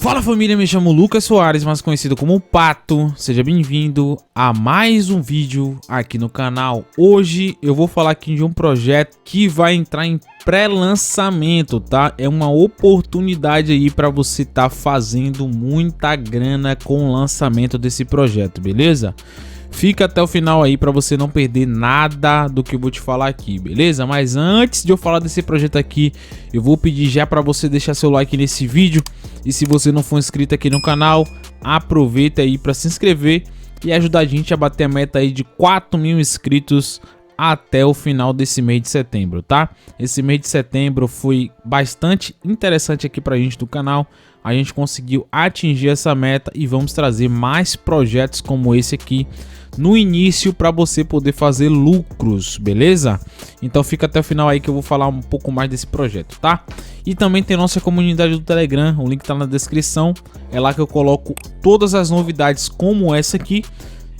Fala família, me chamo Lucas Soares, mais conhecido como Pato. Seja bem-vindo a mais um vídeo aqui no canal. Hoje eu vou falar aqui de um projeto que vai entrar em pré-lançamento, tá? É uma oportunidade aí para você tá fazendo muita grana com o lançamento desse projeto, beleza? Fica até o final aí para você não perder nada do que eu vou te falar aqui, beleza? Mas antes de eu falar desse projeto aqui, eu vou pedir já para você deixar seu like nesse vídeo. E se você não for inscrito aqui no canal, aproveita aí para se inscrever e ajudar a gente a bater a meta aí de 4.000 inscritos até o final desse mês de setembro, tá? Esse mês de setembro foi bastante interessante aqui pra gente do canal. A gente conseguiu atingir essa meta e vamos trazer mais projetos como esse aqui no início para você poder fazer lucros, beleza? Então fica até o final aí que eu vou falar um pouco mais desse projeto, tá? E também tem nossa comunidade do Telegram, o link tá na descrição. É lá que eu coloco todas as novidades como essa aqui.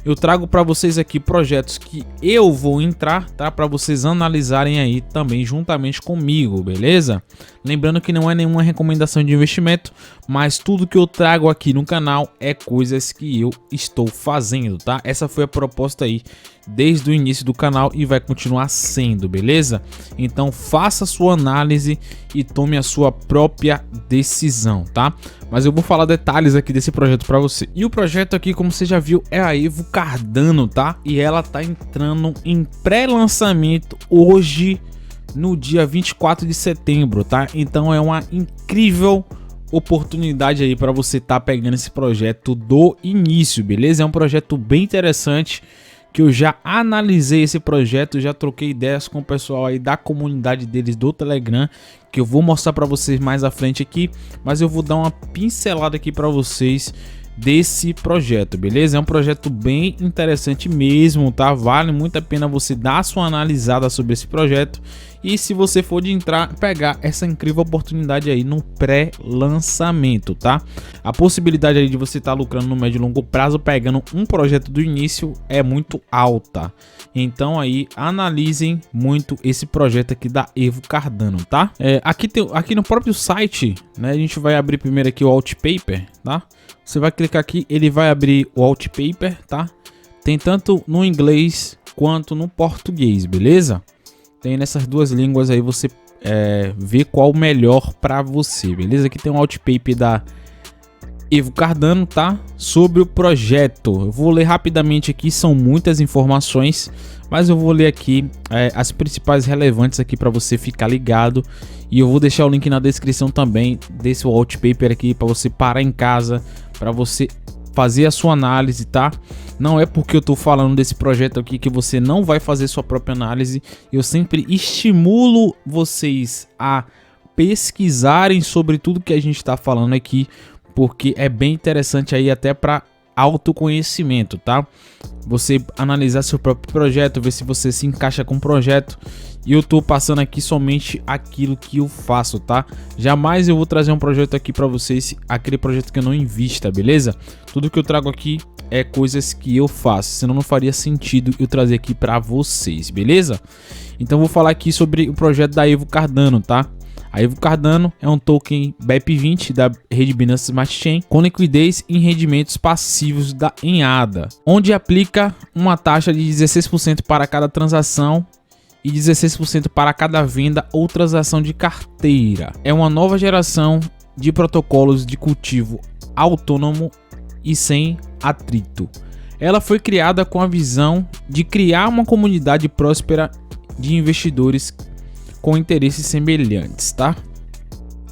Eu trago para vocês aqui projetos que eu vou entrar, tá? Para vocês analisarem aí também juntamente comigo, beleza? Lembrando que não é nenhuma recomendação de investimento, mas tudo que eu trago aqui no canal é coisas que eu estou fazendo, tá? Essa foi a proposta aí desde o início do canal e vai continuar sendo, beleza? Então faça a sua análise e tome a sua própria decisão, tá? Mas eu vou falar detalhes aqui desse projeto para você. E o projeto aqui, como você já viu, é a Evo Cardano, tá? E ela tá entrando em pré-lançamento hoje, no dia 24 de setembro, tá? Então é uma incrível oportunidade aí para você tá pegando esse projeto do início, beleza? É um projeto bem interessante que eu já analisei esse projeto, já troquei ideias com o pessoal aí da comunidade deles do Telegram, que eu vou mostrar para vocês mais à frente aqui, mas eu vou dar uma pincelada aqui para vocês desse projeto, beleza? É um projeto bem interessante mesmo, tá? Vale muito a pena você dar a sua analisada sobre esse projeto. E se você for de entrar, pegar essa incrível oportunidade aí no pré-lançamento, tá? A possibilidade aí de você estar lucrando no médio e longo prazo pegando um projeto do início é muito alta. Então aí analisem muito esse projeto aqui da Evo Cardano, tá? Aqui no próprio site, né? A gente vai abrir primeiro aqui o white paper, tá? Você vai clicar aqui, ele vai abrir o white paper, tá? Tem tanto no inglês quanto no português, beleza? Tem nessas duas línguas aí, você vê qual o melhor para você, beleza? Aqui tem um white paper da Evo Cardano, tá? Sobre o projeto. Eu vou ler rapidamente aqui, são muitas informações, mas eu vou ler aqui as principais relevantes aqui para você ficar ligado. E eu vou deixar o link na descrição também desse white paper aqui para você parar em casa, para você fazer a sua análise, tá? Não é porque eu tô falando desse projeto aqui que você não vai fazer sua própria análise. Eu sempre estimulo vocês a pesquisarem sobre tudo que a gente está falando aqui, porque é bem interessante aí até para autoconhecimento, tá? Você analisar seu próprio projeto, ver se você se encaixa com o projeto. E eu tô passando aqui somente aquilo que eu faço, tá? Jamais eu vou trazer um projeto aqui para vocês, aquele projeto que eu não invista, beleza? Tudo que eu trago aqui é coisas que eu faço, senão não faria sentido eu trazer aqui para vocês, beleza? Então vou falar aqui sobre o projeto da Evo Cardano, tá? A Evo Cardano é um token BEP20 da rede Binance Smart Chain com liquidez em rendimentos passivos em ADA, onde aplica uma taxa de 16% para cada transação e 16% para cada venda ou transação de carteira. É uma nova geração de protocolos de cultivo autônomo e sem atrito. Ela foi criada com a visão de criar uma comunidade próspera de investidores com interesses semelhantes, tá?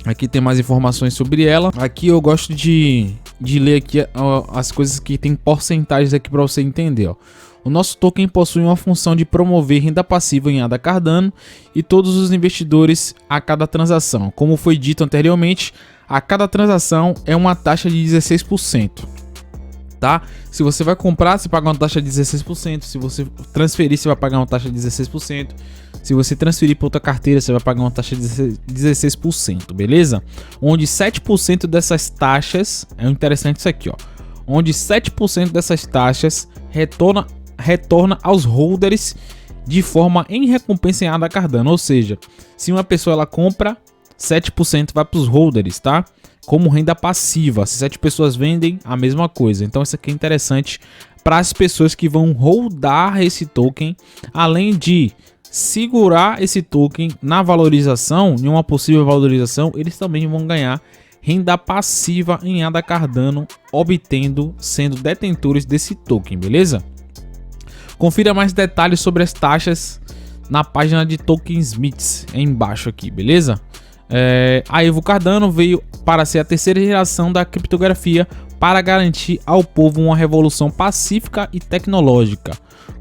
Aqui tem mais informações sobre ela. Aqui eu gosto de ler aqui as coisas que tem porcentagens aqui para você entender, ó. O nosso token possui uma função de promover renda passiva em ADA Cardano e todos os investidores a cada transação. Como foi dito anteriormente, a cada transação é uma taxa de 16%. Tá? Se você vai comprar, você paga uma taxa de 16%. Se você transferir, você vai pagar uma taxa de 16%. Se você transferir para outra carteira, você vai pagar uma taxa de 16%, beleza? Onde 7% dessas taxas, é interessante isso aqui, ó. Onde 7% dessas taxas retorna aos holders de forma em recompensa em ADA Cardano. Ou seja, se uma pessoa ela compra, 7% vai para os holders, tá? como renda passiva. Se 7 pessoas vendem, a mesma coisa. Então isso aqui é interessante para as pessoas que vão holdar esse token, além de segurar esse token na valorização, em uma possível valorização, eles também vão ganhar renda passiva em ADA Cardano, sendo detentores desse token, beleza? Confira mais detalhes sobre as taxas na página de Tokensmiths, embaixo aqui, beleza? A Evo Cardano veio para ser a terceira geração da criptografia para garantir ao povo uma revolução pacífica e tecnológica,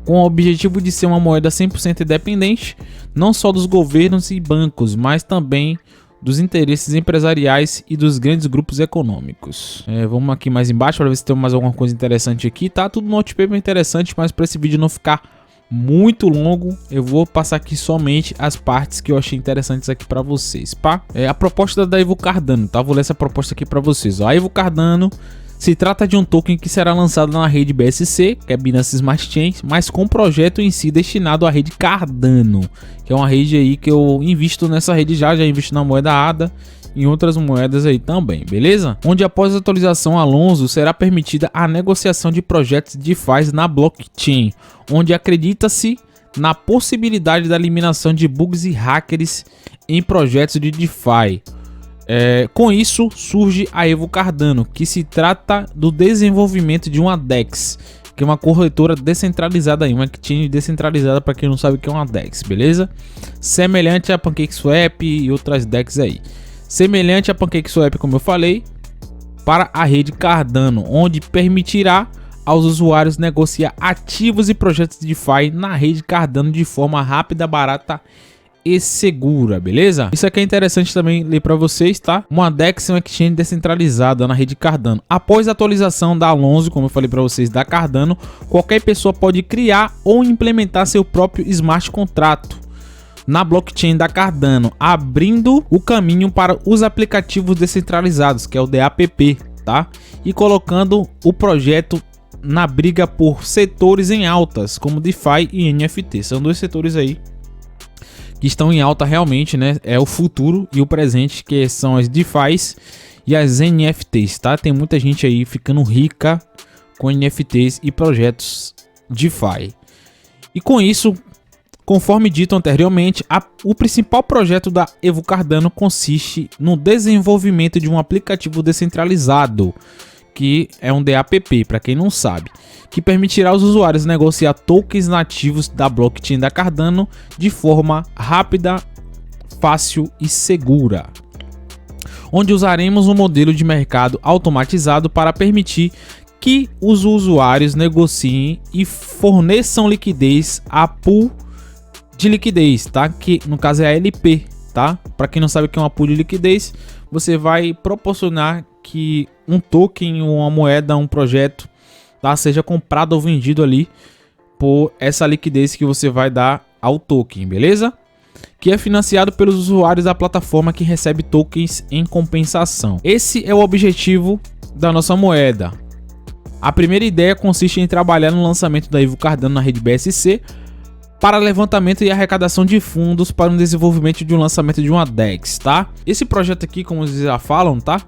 com o objetivo de ser uma moeda 100% independente, não só dos governos e bancos, mas também dos interesses empresariais e dos grandes grupos econômicos. Vamos aqui mais embaixo para ver se tem mais alguma coisa interessante aqui. Tá tudo no white paper interessante, mas para esse vídeo não ficar muito longo, eu vou passar aqui somente as partes que eu achei interessantes aqui para vocês, pá? A proposta da Evo Cardano, tá? Vou ler essa proposta aqui para vocês. A Evo Cardano se trata de um token que será lançado na rede BSC, que é Binance Smart Chain, mas com o projeto em si destinado à rede Cardano, que é uma rede aí que eu invisto nessa rede já invisto na moeda ADA e em outras moedas aí também, beleza? Onde após a atualização Alonso será permitida a negociação de projetos DeFi na blockchain, onde acredita-se na possibilidade da eliminação de bugs e hackers em projetos de DeFi. Com isso surge a Evo Cardano, que se trata do desenvolvimento de uma DEX, que é uma corretora descentralizada, uma exchange descentralizada, para quem não sabe o que é uma DEX, beleza? Semelhante a PancakeSwap e outras DEX aí. Semelhante a PancakeSwap, como eu falei, para a rede Cardano, onde permitirá aos usuários negociar ativos e projetos de DeFi na rede Cardano de forma rápida, barata e segura, beleza? Isso aqui é interessante também ler para vocês, tá? Uma DEX é uma exchange descentralizada na rede Cardano. Após a atualização da Alonso, como eu falei para vocês, da Cardano, qualquer pessoa pode criar ou implementar seu próprio smart contrato na blockchain da Cardano, abrindo o caminho para os aplicativos descentralizados, que é o DAPP, tá? E colocando o projeto na briga por setores em altas, como DeFi e NFT. São dois setores aí que estão em alta realmente, né? É o futuro e o presente, que são as DeFis e as NFTs, tá? Tem muita gente aí ficando rica com NFTs e projetos DeFi. E com isso, conforme dito anteriormente, o principal projeto da Evo Cardano consiste no desenvolvimento de um aplicativo descentralizado, que é um DAPP, para quem não sabe, que permitirá aos usuários negociar tokens nativos da blockchain da Cardano de forma rápida, fácil e segura. Onde usaremos um modelo de mercado automatizado para permitir que os usuários negociem e forneçam liquidez a pool de liquidez, tá? Que no caso é a LP, tá? Para quem não sabe o que é uma pool de liquidez, você vai proporcionar que um token, uma moeda, um projeto, tá, seja comprado ou vendido ali por essa liquidez que você vai dar ao token, beleza? Que é financiado pelos usuários da plataforma que recebe tokens em compensação. Esse é o objetivo da nossa moeda. A primeira ideia consiste em trabalhar no lançamento da Evo Cardano na rede BSC para levantamento e arrecadação de fundos para o desenvolvimento de um lançamento de uma DEX, tá? Esse projeto aqui, como eles já falam, tá?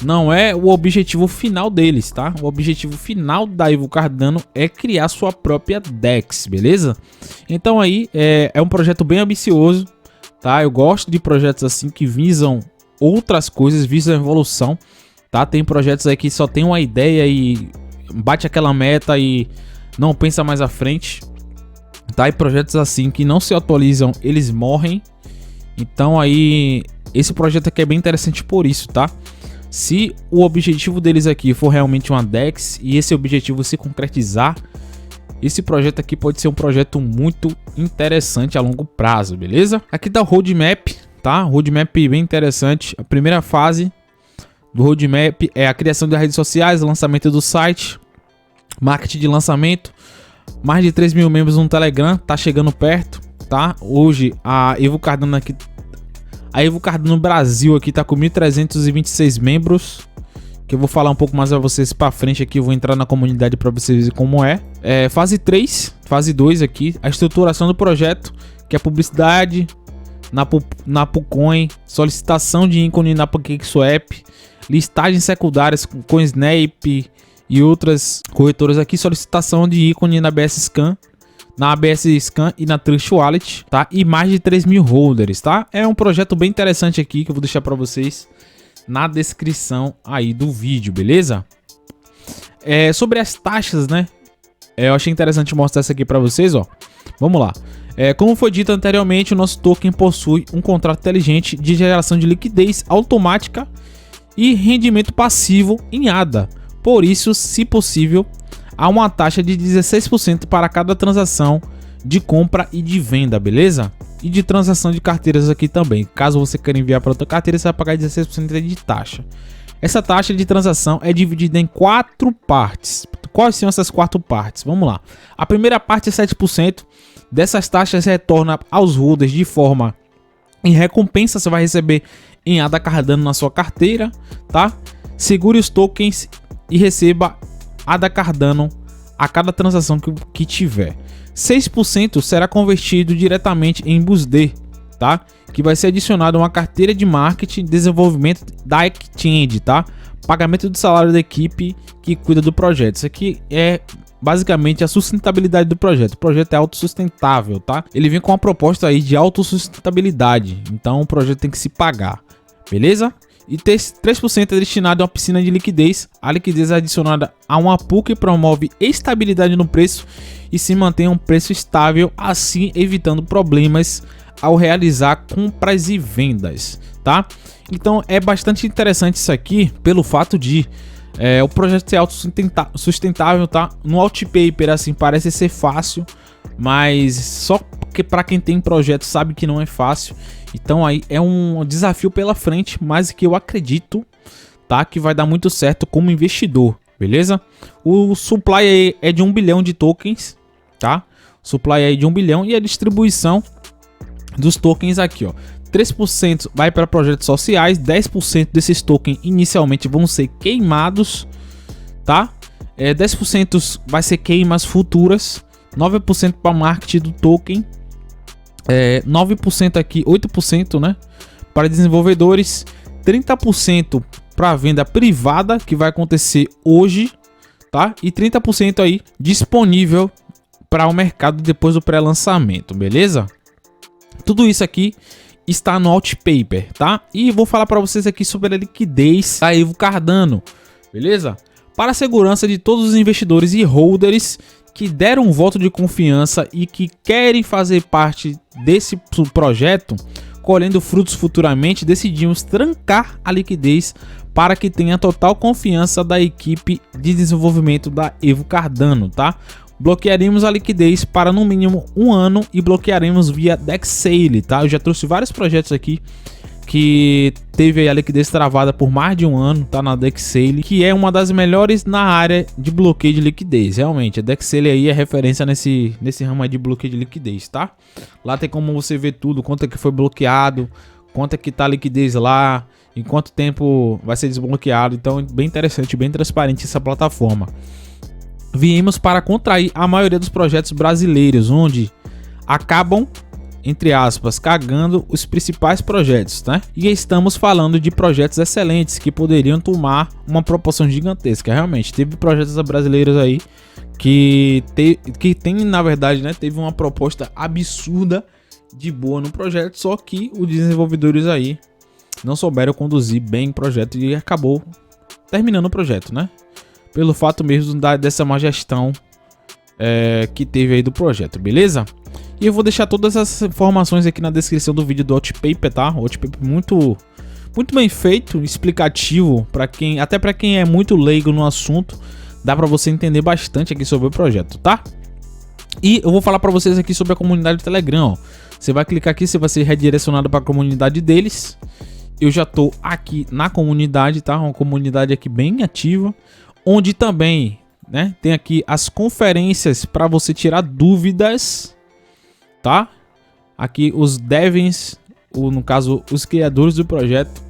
Não é o objetivo final deles, tá? O objetivo final da Evo Cardano é criar sua própria DEX, beleza? Então aí é um projeto bem ambicioso, tá? Eu gosto de projetos assim que visam outras coisas, visam evolução, tá? Tem projetos aí que só tem uma ideia e bate aquela meta e não pensa mais à frente, tá? E projetos assim que não se atualizam, eles morrem. Então aí esse projeto aqui é bem interessante por isso, tá? Se o objetivo deles aqui for realmente uma DEX e esse objetivo se concretizar, esse projeto aqui pode ser um projeto muito interessante a longo prazo, beleza? Aqui tá o roadmap, tá? Roadmap bem interessante. A primeira fase do roadmap é a criação das redes sociais, lançamento do site, marketing de lançamento, mais de 3 mil membros no Telegram, tá chegando perto, tá? Hoje a Evo Cardano aqui, a Evo Cardano Brasil aqui tá com 1.326 membros, que eu vou falar um pouco mais a vocês para frente aqui, eu vou entrar na comunidade para vocês verem como é. Fase 3, fase 2 aqui, a estruturação do projeto, que é publicidade na PuCoin, solicitação de ícone na PancakeSwap, listagens secundárias com Snap e outras corretoras aqui, solicitação de ícone na ABS Scan, e na Trust Wallet, tá? E mais de 3.000 holders, tá? É um projeto bem interessante aqui que eu vou deixar para vocês na descrição aí do vídeo, beleza? Sobre as taxas, né? Eu achei interessante mostrar essa aqui para vocês, ó. Vamos lá. Como foi dito anteriormente, o nosso token possui um contrato inteligente de geração de liquidez automática e rendimento passivo em ADA. Por isso, se possível, há uma taxa de 16% para cada transação de compra e de venda, beleza? E de transação de carteiras aqui também. Caso você queira enviar para outra carteira, você vai pagar 16% de taxa. Essa taxa de transação é dividida em 4 partes. Quais são essas 4 partes? Vamos lá. A primeira parte é 7%. Dessas taxas retorna aos holders de forma em recompensa. Você vai receber em ADA Cardano na sua carteira, tá? Segure os tokens e receba ADA Cardano a cada transação que tiver. 6% será convertido diretamente em BUSD, tá? Que vai ser adicionado a uma carteira de marketing, desenvolvimento da exchange, tá? Pagamento do salário da equipe que cuida do projeto. Isso aqui é basicamente a sustentabilidade do projeto. O projeto é autossustentável, tá? Ele vem com uma proposta aí de autossustentabilidade. Então o projeto tem que se pagar, beleza? E 3% é destinado a uma piscina de liquidez. A liquidez é adicionada a uma pool que promove estabilidade no preço e se mantém um preço estável, assim evitando problemas ao realizar compras e vendas, tá? Então é bastante interessante isso aqui pelo fato de o projeto ser autossustentável, tá? No white paper assim parece ser fácil, mas só porque para quem tem projeto sabe que não é fácil. Então aí é um desafio pela frente, mas que eu acredito, tá, que vai dar muito certo como investidor, beleza? O supply é de 1 bilhão de tokens, tá? O supply é de 1 bilhão e a distribuição dos tokens aqui, ó. 3% vai para projetos sociais, 10% desses tokens inicialmente vão ser queimados, tá? 10% vai ser queimas futuras, 9% para marketing do token, 9% aqui, 8%, né, para desenvolvedores, 30% para venda privada, que vai acontecer hoje, tá? E 30% aí disponível para o mercado depois do pré-lançamento, beleza? Tudo isso aqui está no white paper, tá? E vou falar para vocês aqui sobre a liquidez da Evo Cardano, beleza? Para a segurança de todos os investidores e holders que deram um voto de confiança e que querem fazer parte desse projeto, colhendo frutos futuramente, decidimos trancar a liquidez para que tenha total confiança da equipe de desenvolvimento da Evo Cardano, tá? Bloquearemos a liquidez para no mínimo 1 ano e bloquearemos via DexSale, tá? Eu já trouxe vários projetos aqui que teve a liquidez travada por mais de 1 ano, tá, na DexSale, que é uma das melhores na área de bloqueio de liquidez. Realmente, a DexSale aí é referência nesse ramo aí de bloqueio de liquidez, tá? Lá tem como você ver tudo, quanto é que foi bloqueado, quanto é que tá a liquidez lá, em quanto tempo vai ser desbloqueado. Então, bem interessante, bem transparente essa plataforma. Viemos para contrair a maioria dos projetos brasileiros, onde acabam, entre aspas, cagando os principais projetos, né? E estamos falando de projetos excelentes que poderiam tomar uma proporção gigantesca. Realmente, teve projetos brasileiros aí que tem, na verdade, né? Teve uma proposta absurda de boa no projeto, só que os desenvolvedores aí não souberam conduzir bem o projeto e acabou terminando o projeto, né? Pelo fato mesmo dessa má gestão que teve aí do projeto, beleza? E eu vou deixar todas essas informações aqui na descrição do vídeo do white paper, tá? O white paper muito bem feito, explicativo, até para quem é muito leigo no assunto, dá para você entender bastante aqui sobre o projeto, tá? E eu vou falar para vocês aqui sobre a comunidade do Telegram, ó. Você vai clicar aqui, você vai ser redirecionado para a comunidade deles. Eu já tô aqui na comunidade, tá? Uma comunidade aqui bem ativa, onde também, né, tem aqui as conferências para você tirar dúvidas, tá? Aqui os devs, no caso os criadores do projeto,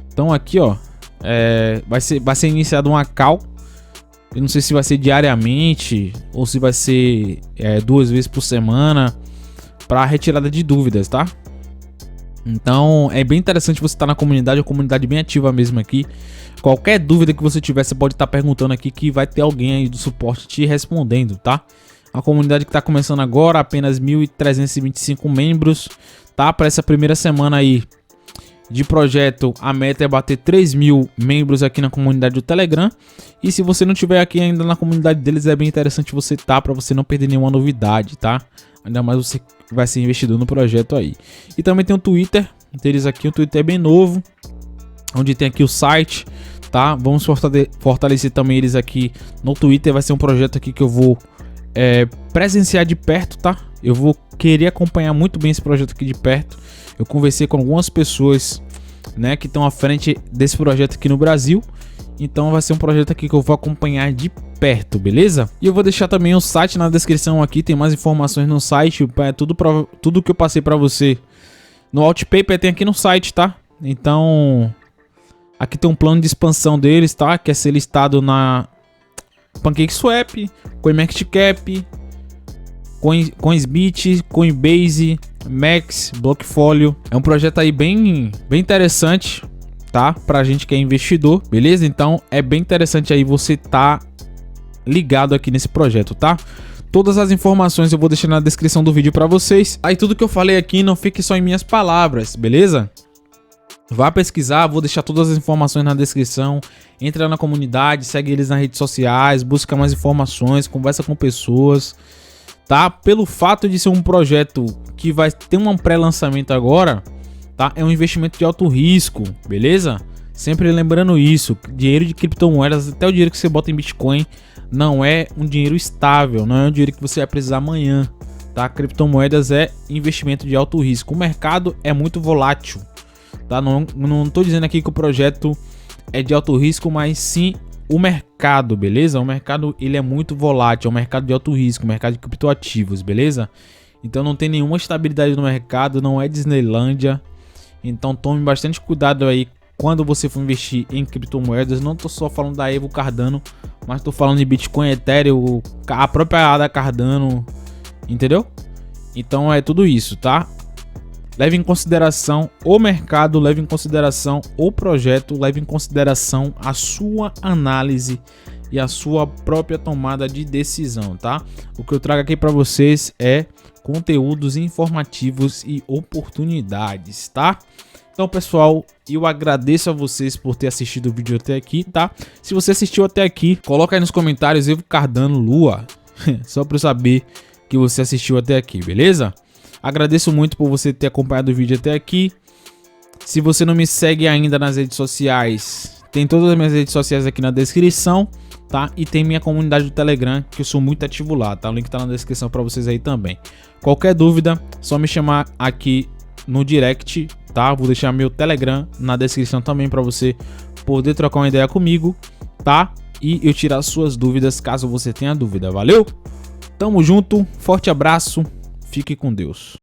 estão aqui, ó. Vai ser iniciado uma call. Eu não sei se vai ser diariamente ou se vai ser 2 vezes por semana para retirada de dúvidas, tá? Então é bem interessante você estar na comunidade, a comunidade bem ativa mesmo aqui. Qualquer dúvida que você tiver, você pode estar perguntando aqui que vai ter alguém aí do suporte te respondendo, tá? A comunidade que está começando agora, apenas 1.325 membros, tá? Para essa primeira semana aí de projeto, a meta é bater 3.000 membros aqui na comunidade do Telegram. E se você não tiver aqui ainda na comunidade deles, é bem interessante você estar, para você não perder nenhuma novidade, tá? Ainda mais você vai ser investidor no projeto aí. E também tem o Twitter deles aqui, o Twitter é bem novo, onde tem aqui o site, tá? Vamos fortalecer também eles aqui no Twitter. Vai ser um projeto aqui que eu vou presenciar de perto, tá? Eu vou querer acompanhar muito bem esse projeto aqui de perto. Eu conversei com algumas pessoas, né, que estão à frente desse projeto aqui no Brasil. Então vai ser um projeto aqui que eu vou acompanhar de perto, beleza? E eu vou deixar também o site na descrição aqui, tem mais informações no site, tudo que eu passei para você no Outpaper tem aqui no site, tá? Então aqui tem um plano de expansão deles, tá? Que é ser listado na PancakeSwap, CoinMarketCap, Coinsbit, Coinbase, Max, Blockfolio. É um projeto aí bem interessante, tá? Pra gente que é investidor, beleza? Então é bem interessante aí você tá ligado aqui nesse projeto, tá? Todas as informações eu vou deixar na descrição do vídeo pra vocês. Aí tudo que eu falei aqui não fique só em minhas palavras, beleza? Vá pesquisar, vou deixar todas as informações na descrição. Entra na comunidade, segue eles nas redes sociais, busca mais informações, conversa com pessoas, tá? Pelo fato de ser um projeto que vai ter um pré-lançamento agora, tá? É um investimento de alto risco, beleza? Sempre lembrando isso, dinheiro de criptomoedas, até o dinheiro que você bota em Bitcoin, não é um dinheiro estável, não é um dinheiro que você vai precisar amanhã, tá? Criptomoedas é investimento de alto risco. O mercado é muito volátil, tá? Não tô dizendo aqui que o projeto é de alto risco, mas sim o mercado, beleza? O mercado ele é muito volátil, é um mercado de alto risco, um mercado de criptoativos, beleza? Então não tem nenhuma estabilidade no mercado, não é Disneylândia. Então tome bastante cuidado aí quando você for investir em criptomoedas. Não tô só falando da Evo Cardano, mas tô falando de Bitcoin, Ethereum, a própria ADA Cardano, entendeu? Então é tudo isso, tá? Leve em consideração o mercado, leve em consideração o projeto, leve em consideração a sua análise e a sua própria tomada de decisão, tá? O que eu trago aqui para vocês é conteúdos informativos e oportunidades, tá? Então, pessoal, eu agradeço a vocês por ter assistido o vídeo até aqui, tá? Se você assistiu até aqui, coloca aí nos comentários Evo Cardano Lua, só para eu saber que você assistiu até aqui, beleza? Agradeço muito por você ter acompanhado o vídeo até aqui. Se você não me segue ainda nas redes sociais, tem todas as minhas redes sociais aqui na descrição, tá? E tem minha comunidade do Telegram, que eu sou muito ativo lá, tá? O link tá na descrição para vocês aí também. Qualquer dúvida, só me chamar aqui no direct, tá? Vou deixar meu Telegram na descrição também para você poder trocar uma ideia comigo, tá? E eu tirar suas dúvidas caso você tenha dúvida. Valeu? Tamo junto, forte abraço. Fique com Deus.